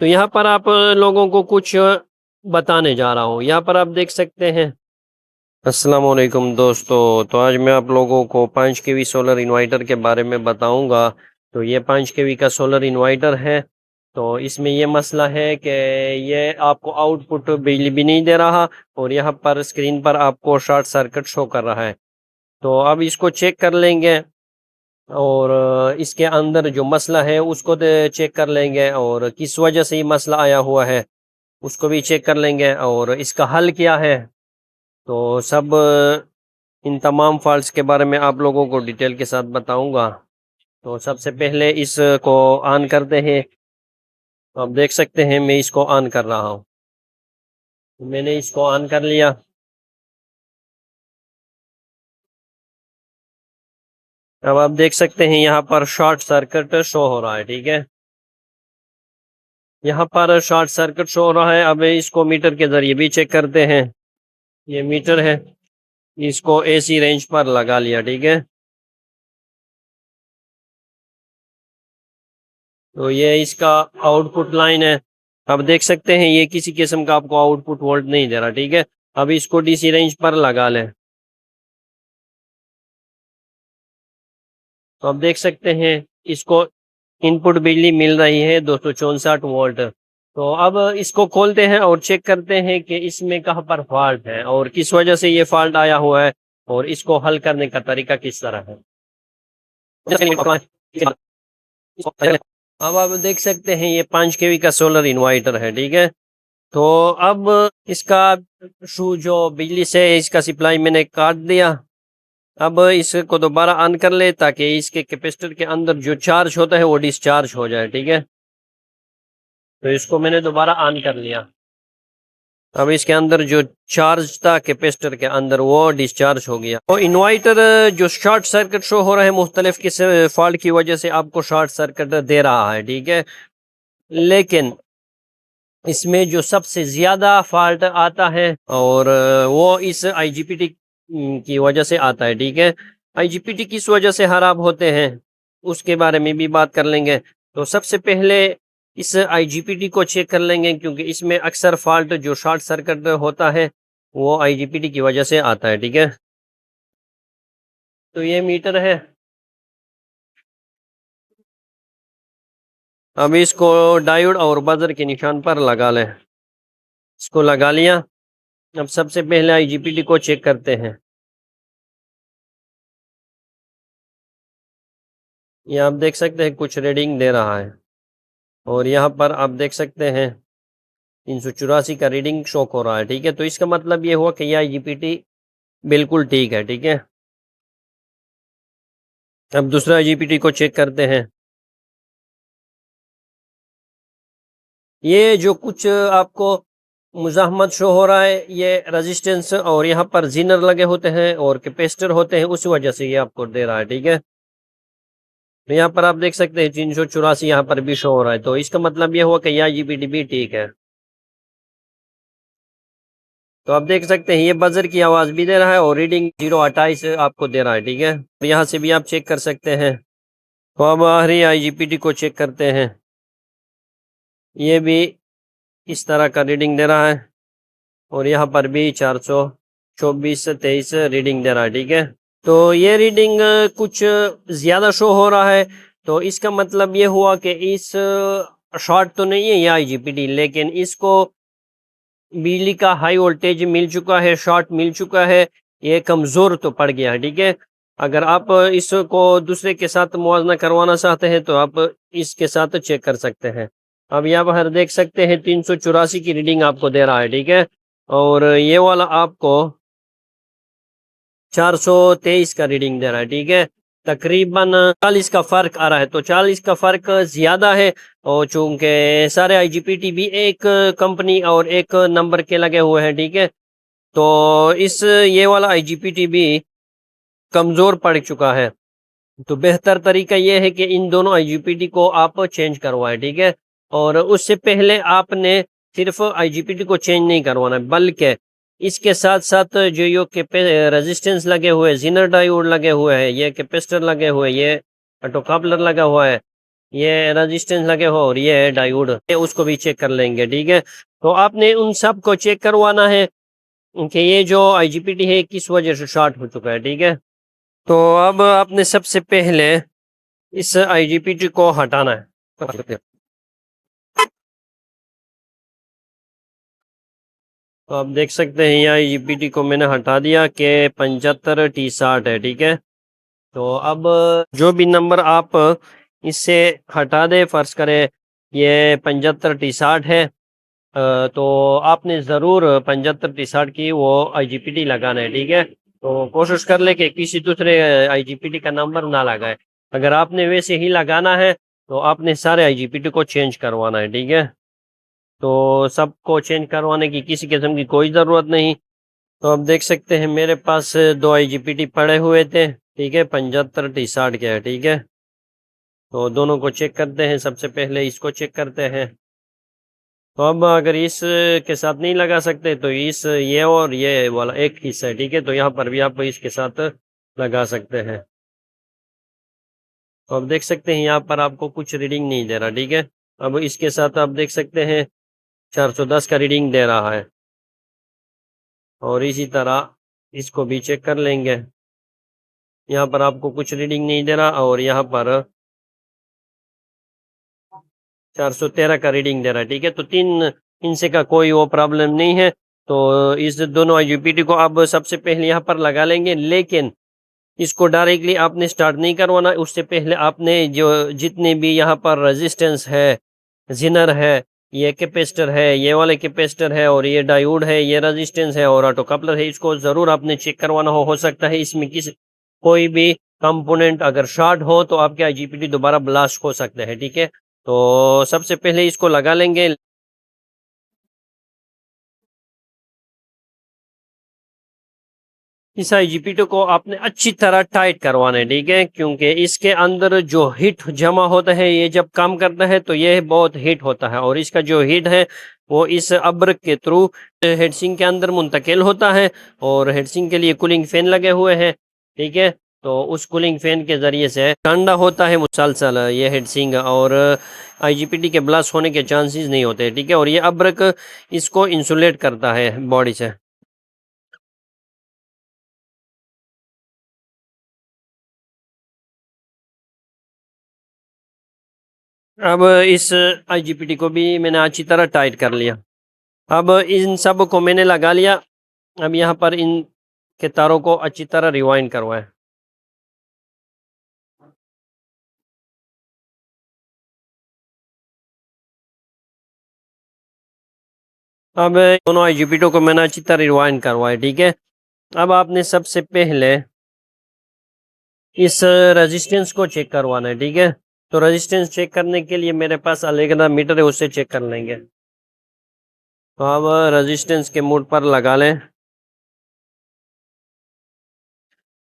तो यहाँ पर आप लोगों को कुछ बताने जा रहा हूँ। यहाँ पर आप देख सकते हैं। अस्सलाम वालेकुम दोस्तों, तो आज मैं आप लोगों को 5 केवी सोलर इन्वर्टर के बारे में बताऊंगा। तो ये 5 केवी का सोलर इन्वर्टर है। तो इसमें ये मसला है कि ये आपको आउटपुट बिजली भी नहीं दे रहा और यहाँ पर स्क्रीन पर आपको शॉर्ट सर्किट शो कर रहा है। तो अब इसको चेक कर लेंगे और इसके अंदर जो मसला है उसको चेक कर लेंगे और किस वजह से ये मसला आया हुआ है उसको भी चेक कर लेंगे और इसका हल क्या है। तो सब इन तमाम फॉल्ट्स के बारे में आप लोगों को डिटेल के साथ बताऊंगा। तो सबसे पहले इसको ऑन करते हैं। तो आप देख सकते हैं मैं इसको ऑन कर रहा हूँ। मैंने इसको ऑन कर लिया। अब आप देख सकते हैं यहाँ पर शॉर्ट सर्किट शो हो रहा है। ठीक है, यहाँ पर शॉर्ट सर्किट शो हो रहा है। अब इसको मीटर के जरिए भी चेक करते हैं। ये मीटर है, इसको एसी रेंज पर लगा लिया। ठीक है, तो ये इसका आउटपुट लाइन है। अब देख सकते हैं ये किसी किस्म का आपको आउटपुट वोल्ट नहीं दे रहा। ठीक है, अब इसको डीसी रेंज पर लगा लें। तो आप देख सकते हैं इसको इनपुट बिजली मिल रही है 264 वोल्ट। तो अब इसको खोलते हैं और चेक करते हैं कि इसमें कहाँ पर फॉल्ट है और किस वजह से ये फॉल्ट आया हुआ है और इसको हल करने का तरीका किस तरह है। अब आप देख सकते हैं ये 5 केवी का सोलर इन्वर्टर है। ठीक है, तो अब इसका जो बिजली से इसका सप्लाई मैंने काट दिया। अब इसको दोबारा ऑन कर ले ताकि इसके कैपेसिटर के अंदर जो चार्ज होता है वो डिस्चार्ज हो जाए। ठीक है, तो इसको मैंने दोबारा ऑन कर लिया। अब इसके अंदर जो चार्ज था कैपेसिटर के अंदर वो डिस्चार्ज हो गया। तो इन्वर्टर जो शॉर्ट सर्किट शो हो रहा है मुख्तलिफ किस फॉल्ट की वजह से आपको शॉर्ट सर्किट दे रहा है। ठीक है, लेकिन इसमें जो सबसे ज़्यादा फॉल्ट आता है और वो इस आईजीपीटी की वजह से आता है। ठीक है, आईजीपीटी किस वजह से खराब होते हैं उसके बारे में भी बात कर लेंगे। तो सबसे पहले इस आईजीपीटी को चेक कर लेंगे क्योंकि इसमें अक्सर फॉल्ट जो शॉर्ट सर्किट होता है वो आईजीपीटी की वजह से आता है। ठीक है, तो ये मीटर है। अब इसको डायोड और बजर के निशान पर लगा लें। इसको लगा लिया। अब सबसे पहले आईजीपीटी को चेक करते हैं। ये आप देख सकते हैं कुछ रीडिंग दे रहा है और यहाँ पर आप देख सकते हैं 384 का रीडिंग शो हो रहा है। ठीक है, तो इसका मतलब ये हुआ कि यह आईजीपीटी बिल्कुल ठीक है। ठीक है, अब दूसरा आईजीपीटी को चेक करते हैं। ये जो कुछ आपको मुजाहमत शो हो रहा है ये रेजिस्टेंस और यहाँ पर जीनर लगे होते हैं और कैपेसिटर होते हैं, उस वजह से ये आपको दे रहा है। ठीक है, तो यहाँ पर आप देख सकते हैं 384 यहाँ पर भी शो हो रहा है, तो इसका मतलब ये हुआ कि यह आईजीपीटी भी ठीक है। तो आप देख सकते हैं ये बजर की आवाज़ भी दे रहा है और रीडिंग 028 आपको दे रहा है। ठीक है, तो यहाँ से भी आप चेक कर सकते हैं। तो अब आखिरी आईजीपीटी को चेक करते हैं। ये भी इस तरह का रीडिंग दे रहा है और यहाँ पर भी 424/23 रीडिंग दे रहा है। ठीक है, तो ये रीडिंग कुछ ज़्यादा शो हो रहा है। तो इसका मतलब ये हुआ कि इस शॉर्ट तो नहीं है ये आईजीपीटी, लेकिन इसको बिजली का हाई वोल्टेज मिल चुका है, शॉर्ट मिल चुका है, ये कमज़ोर तो पड़ गया है। ठीक है, अगर आप इसको दूसरे के साथ मुआवजा करवाना चाहते हैं तो आप इसके साथ चेक कर सकते हैं। अब यहाँ पर देख सकते हैं 384 की रीडिंग आपको दे रहा है। ठीक है, और ये वाला आपको 423 का रीडिंग दे रहा है। ठीक है, तकरीबन 40 का फ़र्क आ रहा है। तो 40 का फ़र्क ज़्यादा है और चूंकि सारे आईजीपीटी भी एक कंपनी और एक नंबर के लगे हुए हैं। ठीक है, तो इस ये वाला आईजीपीटी भी कमज़ोर पड़ चुका है। तो बेहतर तरीका ये है कि इन दोनों आईजीपीटी को आप चेंज करवाएं। ठीक है, और उससे पहले आपने सिर्फ आईजीपीटी को चेंज नहीं करवाना बल्कि इसके साथ साथ जो ये रेजिस्टेंस लगे हुए, जीनर डायोड लगे हुए हैं, ये कैपेसिटर लगे हुए, ये ऑटोकपलर लगा हुआ है, ये रेजिस्टेंस लगे हो और ये डायोड, ये उसको भी चेक कर लेंगे। ठीक है, तो आपने उन सब को चेक करवाना है कि ये जो IGBT है किस वजह से शॉर्ट हो चुका है। ठीक है, तो अब आपने सबसे पहले इस IGBT को हटाना है। तो आप देख सकते हैं यहाँ IGBT को मैंने हटा दिया कि 75T60 है। ठीक है, तो अब जो भी नंबर आप इससे हटा दे, फर्ज करें ये 75T60 है, तो आपने ज़रूर 75T60 की वो IGBT लगाना है। ठीक है, तो कोशिश कर ले कि किसी दूसरे IGBT का नंबर ना लगाए। अगर आपने वैसे ही लगाना है तो आपने सारे IGBT को चेंज करवाना है। ठीक है, तो सबको चेंज करवाने की किसी किस्म की कोई ज़रूरत नहीं। तो आप देख सकते हैं मेरे पास दो IGBT पड़े हुए थे। ठीक है, 75T60 के है। ठीक है, तो दोनों को चेक करते हैं। सबसे पहले इसको चेक करते हैं। तो अब अगर इस के साथ नहीं लगा सकते तो इस ये और ये वाला एक हिस्सा है। ठीक है, तो यहाँ पर भी आप इसके साथ लगा सकते हैं। तो आप देख सकते हैं यहाँ पर आपको कुछ रीडिंग नहीं दे रहा। ठीक है, अब इसके साथ आप देख सकते हैं 410 का रीडिंग दे रहा है, और इसी तरह इसको भी चेक कर लेंगे। यहाँ पर आपको कुछ रीडिंग नहीं दे रहा और यहाँ पर 413 का रीडिंग दे रहा है। ठीक है, तो तीन इनसे का कोई वो प्रॉब्लम नहीं है। तो इस दोनों IGBT को अब सबसे पहले यहाँ पर लगा लेंगे, लेकिन इसको डायरेक्टली आपने स्टार्ट नहीं करवाना। उससे पहले आपने जो जितने भी यहाँ पर रेजिस्टेंस है, जिनर है, ये कैपेसिटर है, ये वाले कैपेसिटर है, और ये डायोड है, ये रेजिस्टेंस है और ऑटो कपलर है, इसको ज़रूर आपने चेक करवाना हो सकता है इसमें किस कोई भी कंपोनेंट अगर शॉर्ट हो तो आपके IGBT दोबारा ब्लास्ट हो सकते हैं। ठीक है, तो सबसे पहले इसको लगा लेंगे। इस IGBT को आपने अच्छी तरह टाइट करवाना है। ठीक है, क्योंकि इसके अंदर जो हीट जमा होता है, ये जब काम करता है तो ये बहुत हीट होता है, और इसका जो हीट है वो इस अब्र के थ्रू हेडसिंक के अंदर मुंतकिल होता है, और हेडसिंक के लिए कूलिंग फैन लगे हुए हैं। ठीक है, तो उस कूलिंग फैन के ज़रिए से ठंडा होता है मुसलसल ये हेडसिंक, और IGBT के ब्लास्ट होने के चांसेस नहीं होते। ठीक है, और ये अब्रक इसको इंसुलेट करता है बॉडी से। अब इस IGBT को भी मैंने अच्छी तरह टाइट कर लिया। अब इन सब को मैंने लगा लिया। अब यहाँ पर इन के तारों को अच्छी तरह रिवाइंड करवाएं। अब दोनों IGBT को मैंने अच्छी तरह रिवाइंड करवाया। ठीक है, अब आपने सबसे पहले इस रेजिस्टेंस को चेक करवाना है। ठीक है, तो रेजिस्टेंस चेक करने के लिए मेरे पास अलग मीटर है, उससे चेक कर लेंगे। तो अब रेजिस्टेंस के मोड पर लगा लें।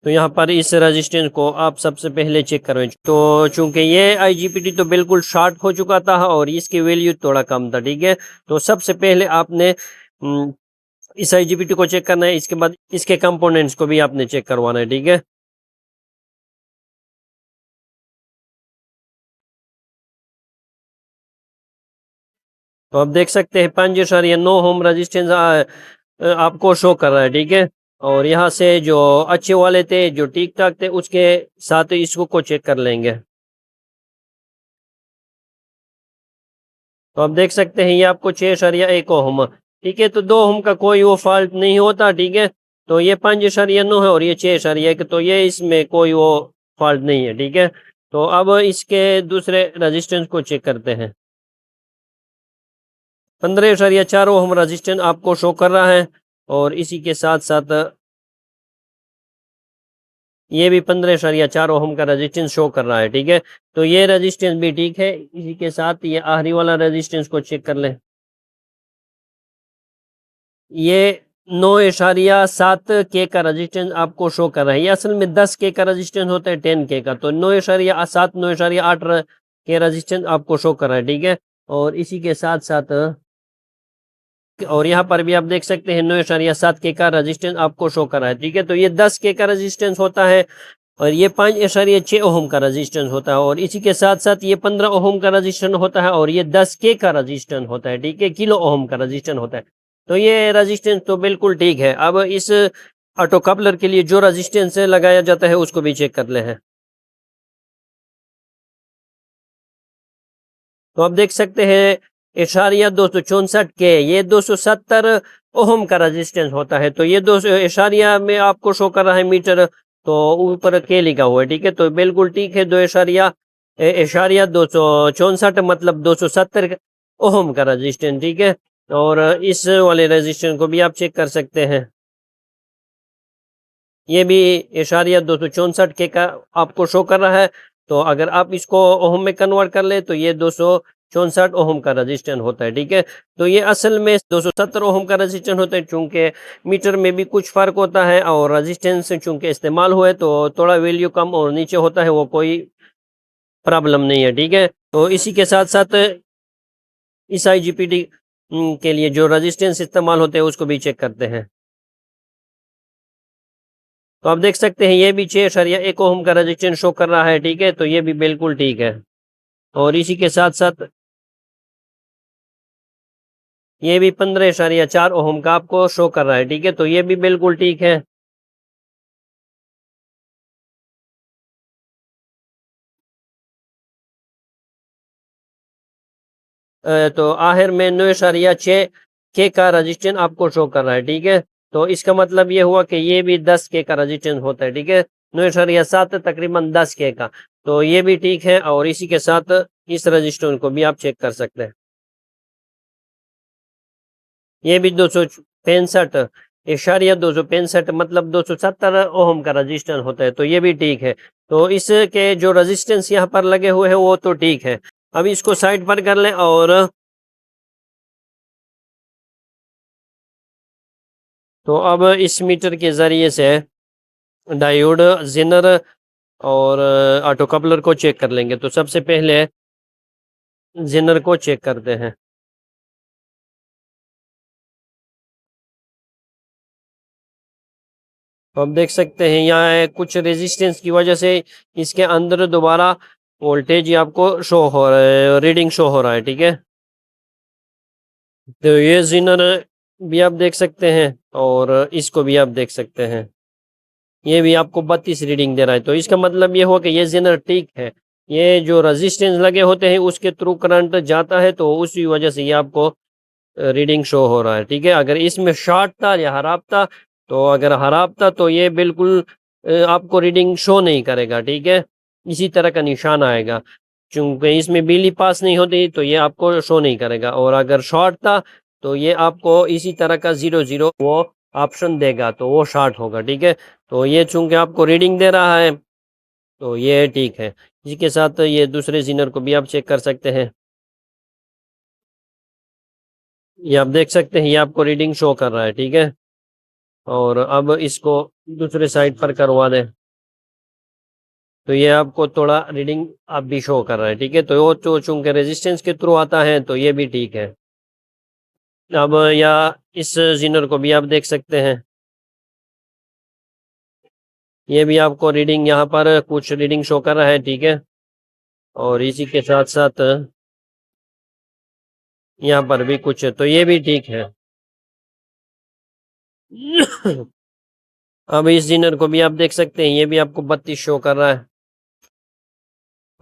तो यहाँ पर इस रेजिस्टेंस को आप सबसे पहले चेक करें। तो चूंकि ये IGBT तो बिल्कुल शॉर्ट हो चुका था और इसकी वैल्यू थोड़ा कम था। ठीक है, तो सबसे पहले आपने इस IGBT को चेक करना है, इसके बाद इसके कंपोनेंट्स को भी आपने चेक करवाना है। ठीक है, तो आप देख सकते हैं 5.9 ओम रेजिस्टेंस आपको शो कर रहा है। ठीक है, और यहाँ से जो अच्छे वाले थे, जो ठीक ठाक थे, उसके साथ इसको को चेक कर लेंगे। तो आप देख सकते हैं ये आपको 6.1 ओम। ठीक है, तो 2 ओम का कोई वो फॉल्ट नहीं होता। ठीक है, तो ये 5.9 है और ये 6.1, तो ये इसमें कोई वो फॉल्ट नहीं है। ठीक है, तो अब इसके दूसरे रेजिस्टेंस को चेक करते हैं। 15.4 ओम रेजिस्टेंस आपको शो कर रहा है, और इसी के साथ साथ ये भी 15.4 ओम का रेजिस्टेंस शो कर रहा है। ठीक है, तो ये रेजिस्टेंस भी ठीक है। इसी के साथ ये आखिरी वाला रेजिस्टेंस को चेक कर लें। ये 9.7 के का रेजिस्टेंस आपको शो कर रहा है। ये असल में 10 के का रेजिस्टेंस होता है, 10 के का, तो 9.7 9.8 के रेजिस्टेंस आपको शो कर रहा है। ठीक है, और इसी के साथ साथ और यहाँ पर भी आप देख सकते हैं 9.7 के का रेजिस्टेंस आपको शो कर रहा है। ठीक है, तो ये 10 के का रेजिस्टेंस होता है, और ये 5.6 ओहम का रजिस्टेंस होता है और इसी के साथ साथ ये 15 ओहम का रजिस्टेंस होता है और ये 10 के का रजिस्टेंस होता है, ठीक है, किलो ओहम का रजिस्टेंस होता है। तो ये रजिस्टेंस तो बिल्कुल ठीक है। अब इस ऑटो कपलर के लिए जो रजिस्टेंस लगाया जाता है उसको भी चेक कर ले हैं। तो आप देख सकते हैं इशारिया 264 के, ये 270 ओहम का रेजिस्टेंस होता है। तो ये 200 इशारिया में आपको शो कर रहा है मीटर, तो ऊपर के लिखा हुआ है, ठीक है, तो बिल्कुल ठीक है। 2 मतलब 270 ओहम का रेजिस्टेंस, ठीक है। और इस वाले रेजिस्टेंस को भी आप चेक कर सकते हैं, ये भी इशारिया 264 के का आपको शो कर रहा है। तो अगर आप इसको ओहम में कन्वर्ट कर ले तो ये 264 ओहम का रजिस्टेंस होता है, ठीक है। तो ये असल में 270 ओहम का रजिस्टेंस होता है, चूंकि मीटर में भी कुछ फर्क होता है और रजिस्टेंस चूंकि इस्तेमाल हुआ है तो थोड़ा वैल्यू कम और नीचे होता है, वो कोई प्रॉब्लम नहीं है, ठीक है। तो इसी के साथ साथ इस IGPT के लिए जो रजिस्टेंस इस्तेमाल होते हैं उसको भी चेक करते हैं। तो आप देख सकते हैं ये भी 6.1 ओम का रजिस्टेंस शो कर रहा है, ठीक है, तो ये भी बिल्कुल ठीक है। और इसी के साथ साथ ये भी 15.4 ओम का आपको शो कर रहा है, ठीक है, तो ये भी बिल्कुल ठीक है। तो आखिर में 9.6 के का रजिस्टेंस आपको शो कर रहा है, ठीक है। तो इसका मतलब ये हुआ कि ये भी 10 के का रजिस्टेंस होता है, ठीक है। 9.7 तकरीबन 10 के का, तो ये भी ठीक है। और इसी के साथ इस रजिस्टेंस को भी आप चेक कर सकते हैं, ये भी 265 मतलब 270 ओहम का रजिस्टेंस होता है, तो ये भी ठीक है। तो इसके जो रजिस्टेंस यहाँ पर लगे हुए हैं वो तो ठीक है। अब इसको साइड पर कर लें और तो अब इस मीटर के ज़रिए से डायोड, जेनर और ऑटो कपलर को चेक कर लेंगे। तो सबसे पहले जेनर को चेक करते हैं। तो आप देख सकते हैं यहाँ कुछ रेजिस्टेंस की वजह से इसके अंदर दोबारा वोल्टेज आपको शो हो रहा है, रीडिंग शो हो रहा है, ठीक है। तो ये जेनर भी आप देख सकते हैं और इसको भी आप देख सकते हैं, ये भी आपको 32 रीडिंग दे रहा है। तो इसका मतलब ये हुआ कि ये जेनर ठीक है। ये जो रेजिस्टेंस लगे होते हैं उसके थ्रू करंट जाता है, तो उसी वजह से ये आपको रीडिंग शो हो रहा है, ठीक है। अगर इसमें शॉर्ट था या खराब था, तो अगर खराब था तो ये बिल्कुल आपको रीडिंग शो नहीं करेगा, ठीक है। इसी तरह का निशान आएगा, चूंकि इसमें बिजली पास नहीं होती तो ये आपको शो नहीं करेगा। और अगर शॉर्ट था तो ये आपको इसी तरह का 00 वो ऑप्शन देगा, तो वो शॉर्ट होगा, ठीक है। तो ये चूंकि आपको रीडिंग दे रहा है तो ये ठीक है। इसी के साथ ये दूसरे जीनर को भी आप चेक कर सकते हैं, ये आप देख सकते हैं, ये आपको रीडिंग शो कर रहा है, ठीक है। और अब इसको दूसरे साइड पर करवा दें तो ये आपको थोड़ा रीडिंग आप भी शो कर रहा है, ठीक है। तो वो तो चूंकि रेजिस्टेंस के थ्रू आता है तो ये भी ठीक है। अब या इस जीनर को भी आप देख सकते हैं, ये भी आपको रीडिंग यहाँ पर कुछ रीडिंग शो कर रहा है, ठीक है। और इसी के साथ साथ यहाँ पर भी कुछ, तो ये भी ठीक है। अब इस जीनर को भी आप देख सकते हैं, ये भी आपको 32 शो कर रहा है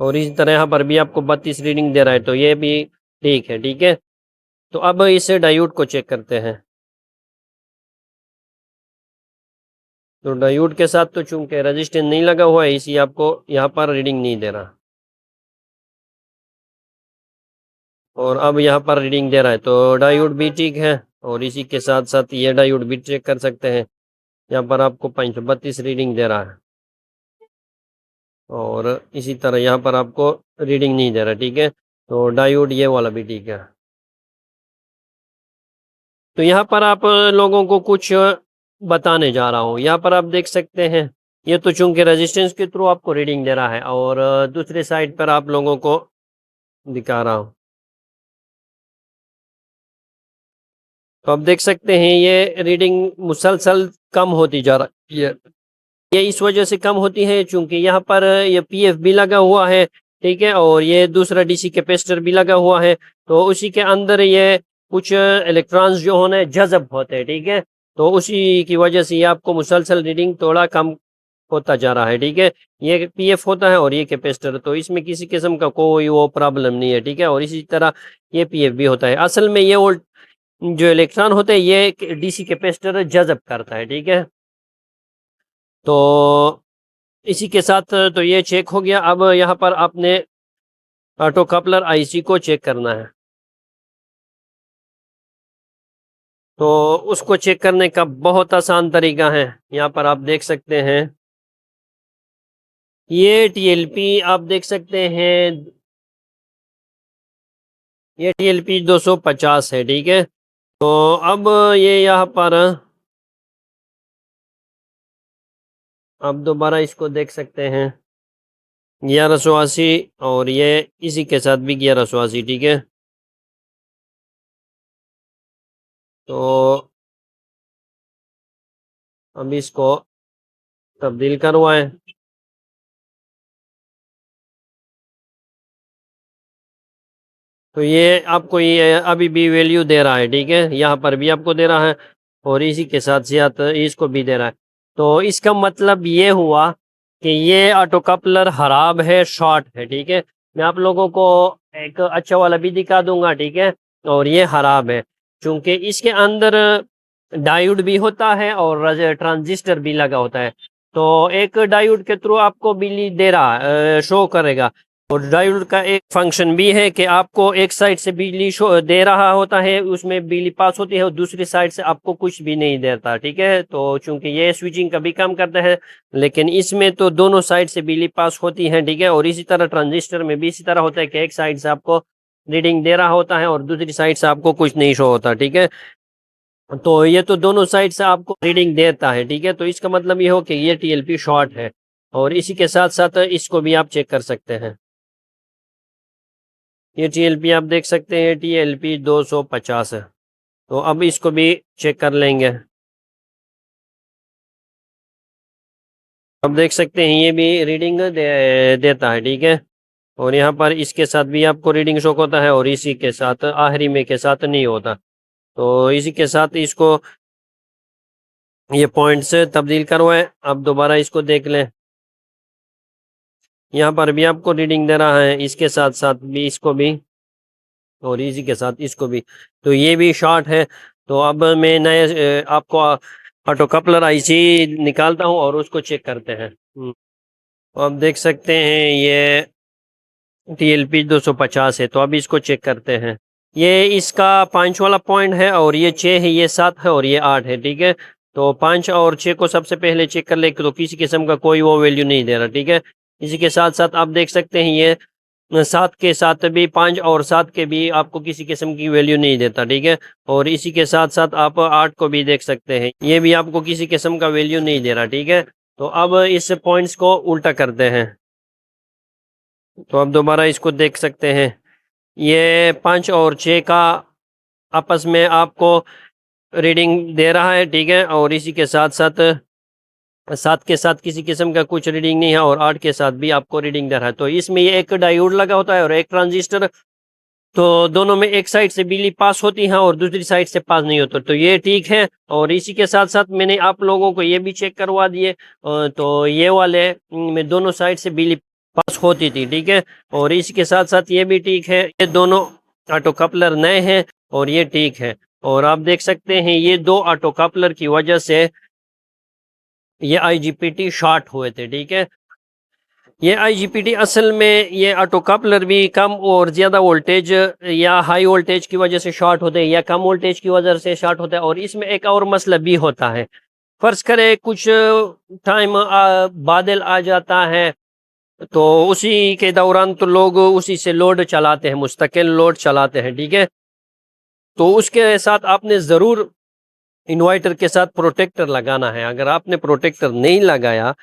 और इसी तरह यहाँ पर भी आपको 32 रीडिंग दे रहा है, तो ये भी ठीक है, ठीक है। तो अब इस डायोड को चेक करते हैं। तो डायोड के साथ तो चूंकि रजिस्टेंस नहीं लगा हुआ है, इसी आपको यहाँ पर रीडिंग नहीं दे रहा और अब यहाँ पर रीडिंग दे रहा है, तो डायोड भी ठीक है। और इसी के साथ साथ ये डायोड भी चेक कर सकते हैं, यहाँ पर आपको 532 रीडिंग दे रहा है और इसी तरह यहाँ पर आपको रीडिंग नहीं दे रहा, ठीक है। तो डायोड ये वाला भी ठीक है। तो यहाँ पर आप लोगों को कुछ बताने जा रहा हूँ, यहाँ पर आप देख सकते हैं, ये तो चूंकि रेजिस्टेंस के थ्रू आपको रीडिंग दे रहा है और दूसरे साइड पर आप लोगों को दिखा रहा हूँ। तो आप देख सकते हैं ये रीडिंग मुसलसल कम होती जा रही है, ये इस वजह से कम होती है चूंकि यहाँ पर ये पीएफ भी लगा हुआ है, ठीक है, और ये दूसरा डीसी कैपेसिटर भी लगा हुआ है। तो उसी के अंदर ये कुछ इलेक्ट्रॉन्स जो होने जज़ब होते हैं, ठीक है। तो उसी की वजह से ये आपको मुसलसल रीडिंग थोड़ा कम होता जा रहा है, ठीक है। ये पीएफ होता है और ये कैपेसिटर, तो इसमें किसी किस्म का कोई वो प्रॉब्लम नहीं है, ठीक है। और इसी तरह ये पीएफ भी होता है। असल में ये वोल्ट जो इलेक्ट्रॉन होते हैं ये डीसी कैपेसिटर जज़ब करता है, ठीक है। तो इसी के साथ तो ये चेक हो गया। अब यहाँ पर आपने ऑटो कपलर आईसी को चेक करना है। तो उसको चेक करने का बहुत आसान तरीका है, यहाँ पर आप देख सकते हैं। ये टीएलपी आप देख सकते हैं, ये टीएलपी 250 है, ठीक है। तो अब ये यहाँ पर आप दोबारा इसको देख सकते हैं, 1180, और ये इसी के साथ भी 1180, ठीक है। तो अब इसको तब्दील करवाएं। तो ये आपको ये अभी भी वैल्यू दे रहा है, ठीक है। यहाँ पर भी आपको दे रहा है और इसी के साथ साथ इसको भी दे रहा है। तो इसका मतलब ये हुआ कि ये ऑटो कपलर खराब है, शॉर्ट है, ठीक है। मैं आप लोगों को एक अच्छा वाला भी दिखा दूंगा, ठीक है। और ये खराब है क्योंकि इसके अंदर डायोड भी होता है और ट्रांजिस्टर भी लगा होता है। तो एक डायोड के थ्रू आपको बिजली दे रहा शो करेगा, और डायोड का एक फंक्शन भी है कि आपको एक साइड से बिजली शो दे रहा होता है, उसमें बिजली पास होती है, और दूसरी साइड से आपको कुछ भी नहीं देता, ठीक है। तो चूंकि ये स्विचिंग का भी काम करता है, लेकिन इसमें तो दोनों साइड से बिजली पास होती है, ठीक है। और इसी तरह ट्रांजिस्टर में भी इसी तरह होता है कि एक साइड से आपको रीडिंग दे रहा होता है और दूसरी साइड से आपको कुछ नहीं शो होता, ठीक है। तो ये तो दोनों साइड से आपको रीडिंग देता है, ठीक है। तो इसका मतलब ये हो कि ये टीएलपी शॉर्ट है, और इसी के साथ साथ इसको भी आप चेक कर सकते हैं। ये टीएलपी आप देख सकते हैं, टीएलपी 250 है। तो अब इसको भी चेक कर लेंगे। अब देख सकते हैं ये भी रीडिंग देता है, ठीक है। और यहाँ पर इसके साथ भी आपको रीडिंग शो होता है और इसी के साथ आखिरी में के साथ नहीं होता। तो इसी के साथ इसको ये पॉइंट से तब्दील करवाएं। अब दोबारा इसको देख लें, यहाँ पर भी आपको रीडिंग दे रहा है, इसके साथ साथ भी इसको भी, और इसी के साथ इसको भी। तो ये भी शॉर्ट है। तो अब मैं नए आपको ऑटो कपलर आईसी निकालता हूँ और उसको चेक करते हैं। तो आप देख सकते हैं ये टीएलपी 250 है। तो अब इसको चेक करते हैं। ये इसका 5 वाला पॉइंट है, और ये 6 है, ये 7 है, और ये 8 है, ठीक है। तो 5 और 6 को सबसे पहले चेक कर ले, तो किसी किस्म का कोई वो वैल्यू नहीं दे रहा, ठीक है। इसी के साथ साथ आप देख सकते हैं ये 7 के साथ भी 5 और 7 के भी आपको किसी किस्म की वैल्यू नहीं देता, ठीक है। और इसी के साथ साथ आप 8 को भी देख सकते हैं, ये भी आपको किसी किस्म का वैल्यू नहीं दे रहा, ठीक है। तो अब इस पॉइंट्स को उल्टा करते हैं। तो अब दोबारा इसको देख सकते हैं, ये 5 और 6 का आपस में आपको रीडिंग दे रहा है, ठीक है। और इसी के साथ साथ 7 के साथ किसी किस्म का कुछ रीडिंग नहीं है, और 8 के साथ भी आपको रीडिंग दे रहा है। तो इसमें ये एक डायोड लगा होता है और एक ट्रांजिस्टर, तो दोनों में एक साइड से बिजली पास होती है और दूसरी साइड से पास नहीं होता, तो ये ठीक है। और इसी के साथ साथ मैंने आप लोगों को ये भी चेक करवा दिए, तो ये वाले में दोनों साइड से बिजली पास होती थी, ठीक है। और इसके साथ साथ ये भी ठीक है, ये दोनों ऑटो कपलर नए हैं और ये ठीक है। और आप देख सकते हैं ये दो ऑटो कपलर की वजह से ये आईजीपीटी शॉर्ट हुए थे, ठीक है। ये आईजीपीटी असल में ये ऑटो कपलर भी कम और ज़्यादा वोल्टेज या हाई वोल्टेज की वजह से शॉर्ट होते हैं, या कम वोल्टेज की वजह से शॉर्ट होता है। और इसमें एक और मसला भी होता है, फर्ज करें कुछ टाइम बादल आ जाता है, तो उसी के दौरान तो लोग उसी से लोड चलाते हैं, मुस्तकिल लोड चलाते हैं, ठीक है। तो उसके साथ आपने ज़रूर इन्वर्टर के साथ प्रोटेक्टर लगाना है। अगर आपने प्रोटेक्टर नहीं लगाया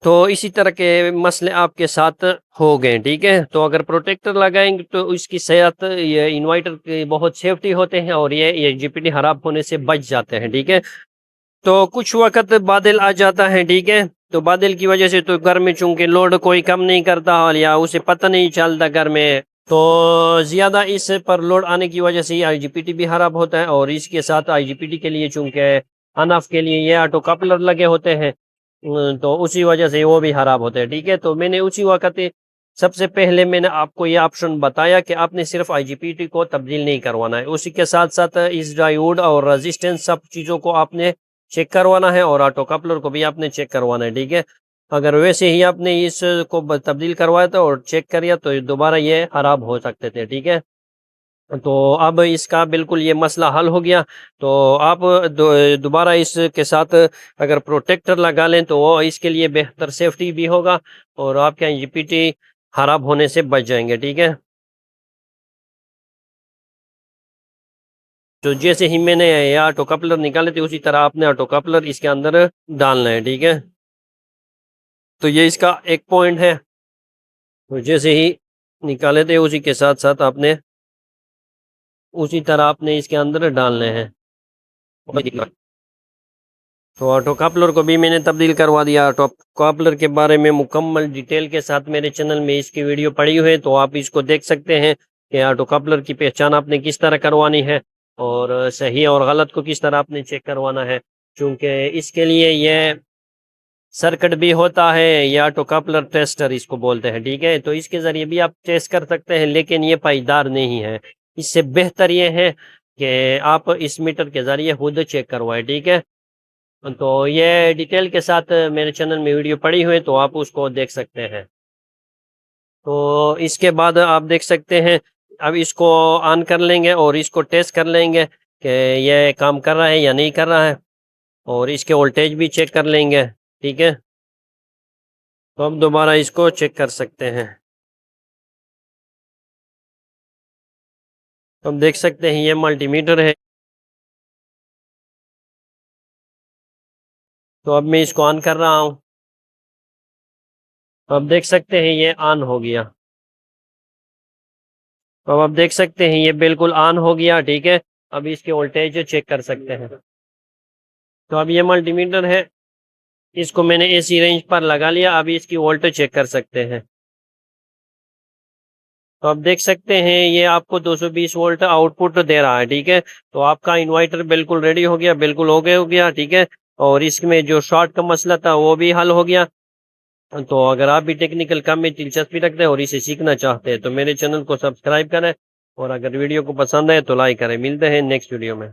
तो इसी तरह के मसले आपके साथ हो गए, ठीक है। तो अगर प्रोटेक्टर लगाएंगे तो इसकी सेहत, ये इन्वर्टर के बहुत सेफ्टी होते हैं और ये जीपीटी खराब होने से बच जाते हैं, ठीक है। तो कुछ वक्त बादल आ जाता है, ठीक है। तो बादल की वजह से तो घर में चूंकि लोड कोई कम नहीं करता और या उसे पता नहीं चलता घर में, तो ज़्यादा इस पर लोड आने की वजह से आईजीपीटी भी खराब होता है। और इसके साथ आईजीपीटी के लिए चूंकि अनऑफ के लिए ये ऑटो कपलर लगे होते हैं, तो उसी वजह से वो भी खराब होते हैं, ठीक है। तो मैंने उसी वक्त सबसे पहले मैंने आपको ये ऑप्शन बताया कि आपने सिर्फ आईजीपीटी को तब्दील नहीं करवाना है, उसी के साथ साथ इस डायोड और रेजिस्टेंस सब चीज़ों को आपने चेक करवाना है और ऑटो कपलर को भी आपने चेक करवाना है, ठीक है। अगर वैसे ही आपने इसको तब्दील करवाया था और चेक किया तो दोबारा ये खराब हो सकते थे, ठीक है। तो अब इसका बिल्कुल ये मसला हल हो गया। तो आप दोबारा इसके साथ अगर प्रोटेक्टर लगा लें तो वो इसके लिए बेहतर सेफ्टी भी होगा और आपके जीपीटी खराब होने से बच जाएंगे, ठीक है। तो जैसे ही मैंने ये ऑटो कपलर निकाले थे उसी तरह आपने ऑटो कपलर इसके अंदर डालना है, ठीक है। तो ये इसका एक पॉइंट है। तो जैसे ही निकाले थे उसी के साथ साथ आपने उसी तरह आपने इसके अंदर डालने हैं। तो ऑटो कपलर को भी मैंने तब्दील करवा दिया। ऑटो कपलर के बारे में मुकम्मल डिटेल के साथ मेरे चैनल में इसकी वीडियो पड़ी हुई है, तो आप इसको देख सकते हैं कि ऑटो कपलर की पहचान आपने किस तरह करवानी है और सही और गलत को किस तरह आपने चेक करवाना है। क्योंकि इसके लिए ये सर्किट भी होता है, या ऑटो कपलर टेस्टर इसको बोलते हैं, ठीक है। तो इसके ज़रिए भी आप टेस्ट कर सकते हैं, लेकिन ये पायदार नहीं है। इससे बेहतर ये है कि आप इस मीटर के ज़रिए खुद चेक करवाएं, ठीक है। तो ये डिटेल के साथ मेरे चैनल में वीडियो पड़ी हुई है, तो आप उसको देख सकते हैं। तो इसके बाद आप देख सकते हैं, अब इसको ऑन कर लेंगे और इसको टेस्ट कर लेंगे कि ये काम कर रहा है या नहीं कर रहा है, और इसके वोल्टेज भी चेक कर लेंगे, ठीक है। तो अब दोबारा इसको चेक कर सकते हैं। तो हम देख सकते हैं ये मल्टीमीटर है। तो अब मैं इसको ऑन कर रहा हूँ। तो अब देख सकते हैं ये ऑन हो गया। तो अब आप देख सकते हैं ये बिल्कुल ऑन हो गया, ठीक है। अब इसके वोल्टेज चेक कर सकते हैं। तो अब ये मल्टीमीटर है, इसको मैंने एसी रेंज पर लगा लिया। अभी इसकी वोल्ट चेक कर सकते हैं। तो आप देख सकते हैं ये आपको 220 वोल्ट आउटपुट दे रहा है, ठीक है। तो आपका इन्वर्टर बिल्कुल रेडी हो गया, बिल्कुल हो गया, ठीक है। और इसमें जो शॉर्ट का मसला था वो भी हल हो गया। तो अगर आप भी टेक्निकल काम में दिलचस्पी रखते हैं और इसे सीखना चाहते हैं तो मेरे चैनल को सब्सक्राइब करें, और अगर वीडियो को पसंद आए तो लाइक करें। मिलते हैं नेक्स्ट वीडियो में।